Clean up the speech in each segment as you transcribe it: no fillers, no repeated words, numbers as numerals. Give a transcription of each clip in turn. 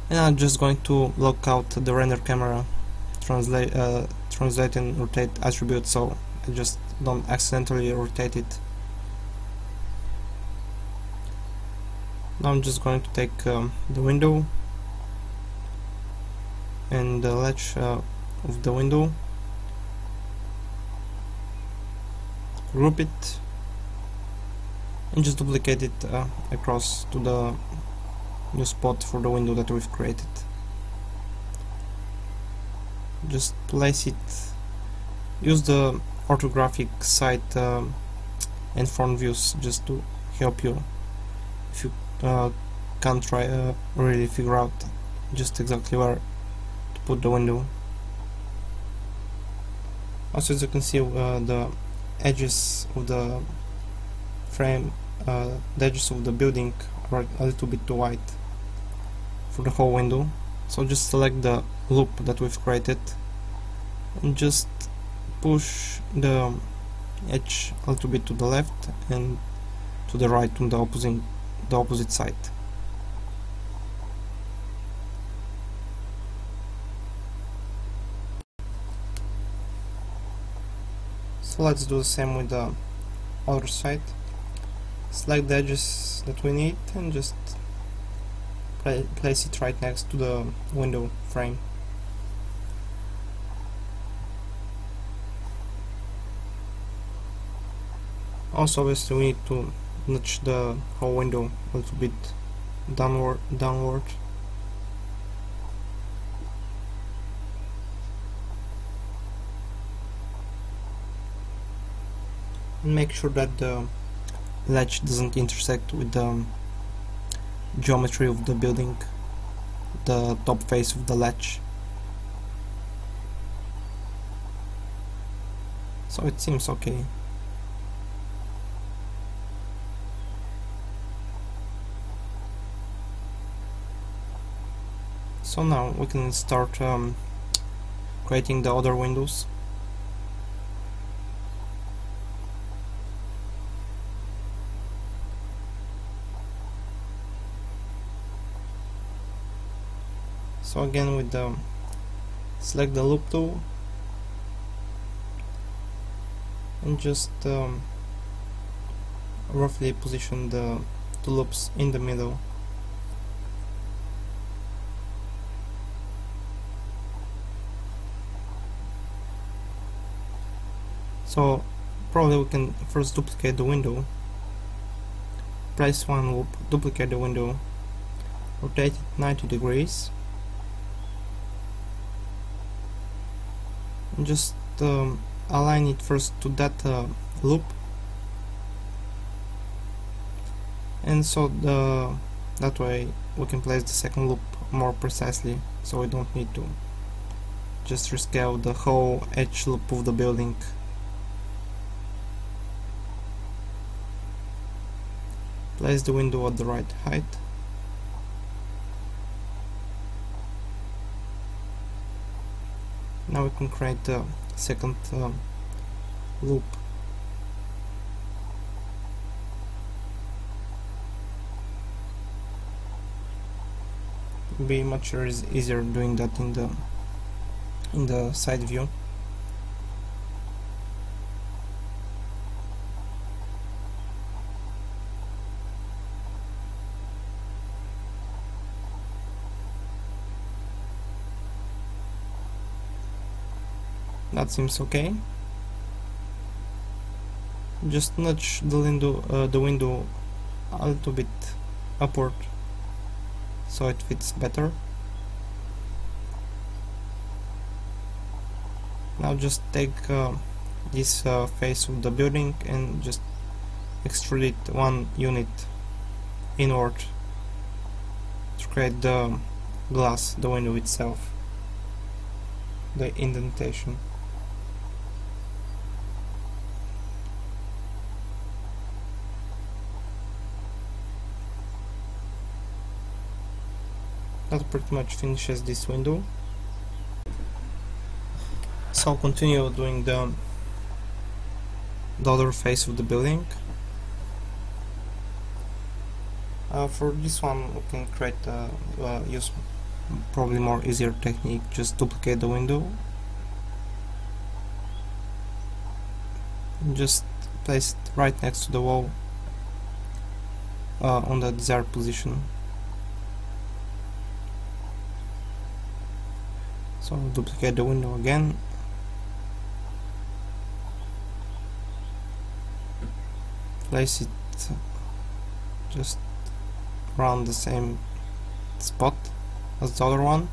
And I'm just going to lock out the render camera, translate and rotate attribute, so I just don't accidentally rotate it. Now I'm just going to take the window and the latch of the window, group it, and just duplicate it across to the new spot for the window that we've created. Just place it, use the orthographic side and front views just to help you if you can't really figure out just exactly where to put the window. Also, as you can see, the edges of the frame, the edges of the building are a little bit too wide for the whole window, so just select the loop that we've created and just push the edge a little bit to the left and to the right on the opposite side. So let's do the same with the other side. Select the edges that we need and just place it right next to the window frame. Also, obviously, we need to nudge the whole window a little bit downward. And make sure that the latch doesn't intersect with the geometry of the building, the top face of the latch. So it seems okay. So now we can start creating the other windows. So again, with the select the loop tool and just roughly position the two loops in the middle. So probably we can first duplicate the window, place one loop, duplicate the window, rotate it 90 degrees, and just align it first to that loop, and so that way we can place the second loop more precisely, so we don't need to just rescale the whole edge loop of the building. Place the window at the right height. Now we can create the second loop. It will be much easier doing that in the side view. That seems okay. Just nudge the window a little bit upward so it fits better. Now just take this face of the building and just extrude it one unit inward to create the glass, the window itself, the indentation. That pretty much finishes this window. So I'll continue doing the other face of the building. For this one we can create use probably more easier technique, just duplicate the window and just place it right next to the wall on the desired position. So duplicate the window again, place it just around the same spot as the other one,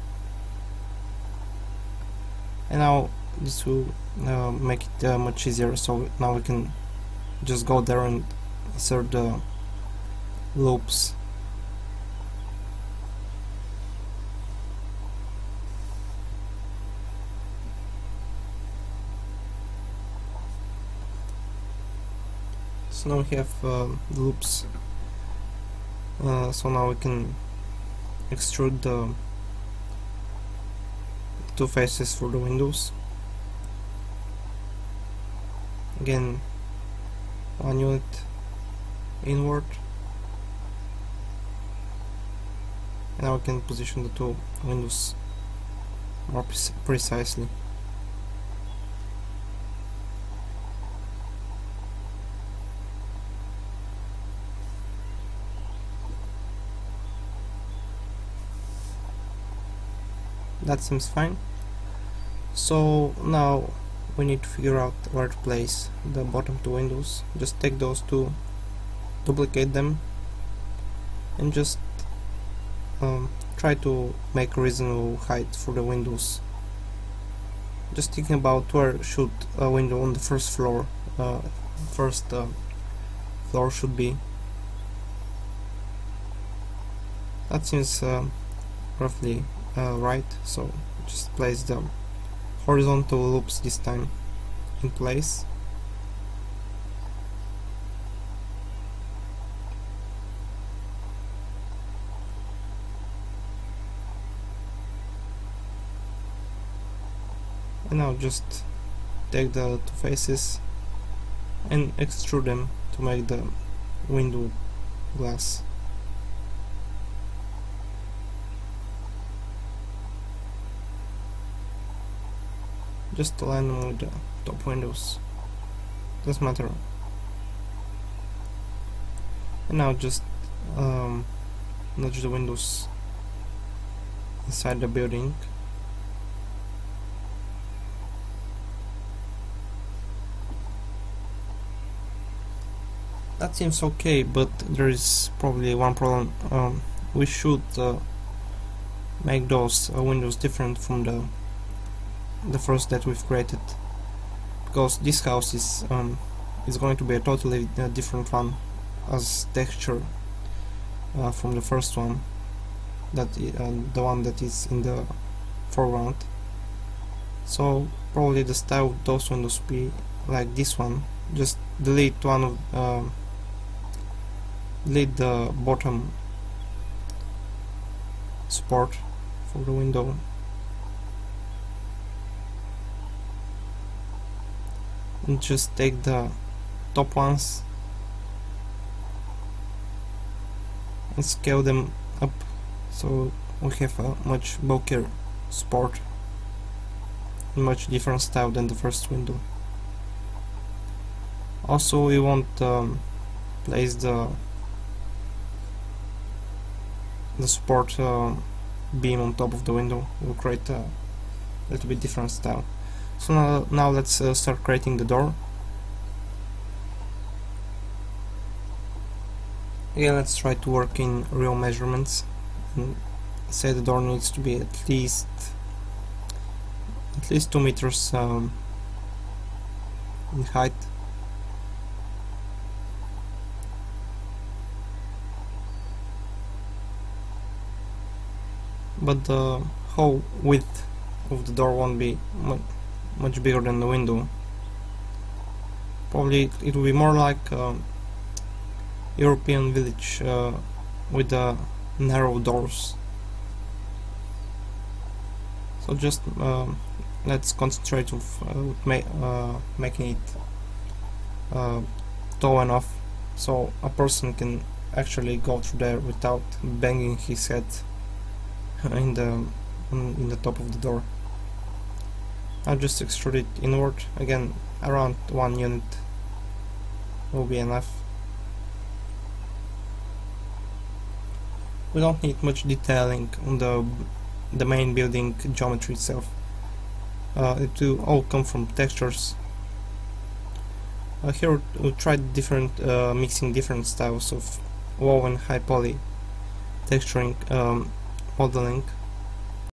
and now this will make it much easier. So now we can just go there and insert the loops. So now we have the loops, so now we can extrude the two faces for the windows. Again, 1 unit inward, and now we can position the two windows more precisely. That seems fine. So now we need to figure out where to place the bottom two windows. Just take those two, duplicate them, and just try to make a reasonable height for the windows. Just thinking about where should a window on the first floor should be. That seems roughly right, so just place the horizontal loops this time in place. And now just take the two faces and extrude them to make the window glass. Just align them with the top windows, doesn't matter. And now just nudge the windows inside the building. That seems okay, but there is probably one problem. We should make those windows different from the first that we've created, because this house is going to be a totally different one as texture from the first one, that the one that is in the foreground. So probably the style of those windows will be like this one. Just delete one of delete the bottom support for the window, and just take the top ones and scale them up, so we have a much bulkier support, much different style than the first window. Also, we won't place the support beam on top of the window. We'll create a little bit different style. So now let's start creating the door. Again, let's try to work in real measurements and say the door needs to be at least 2 meters in height. But the whole width of the door won't be much bigger than the window. Probably it will be more like a European village with the narrow doors. So just let's concentrate on making it tall enough so a person can actually go through there without banging his head in the top of the door. I'll just extrude it inward again. Around 1 unit will be enough. We don't need much detailing on the main building geometry itself. It will all come from textures. Here we'll try mixing different styles of low and high poly texturing modeling.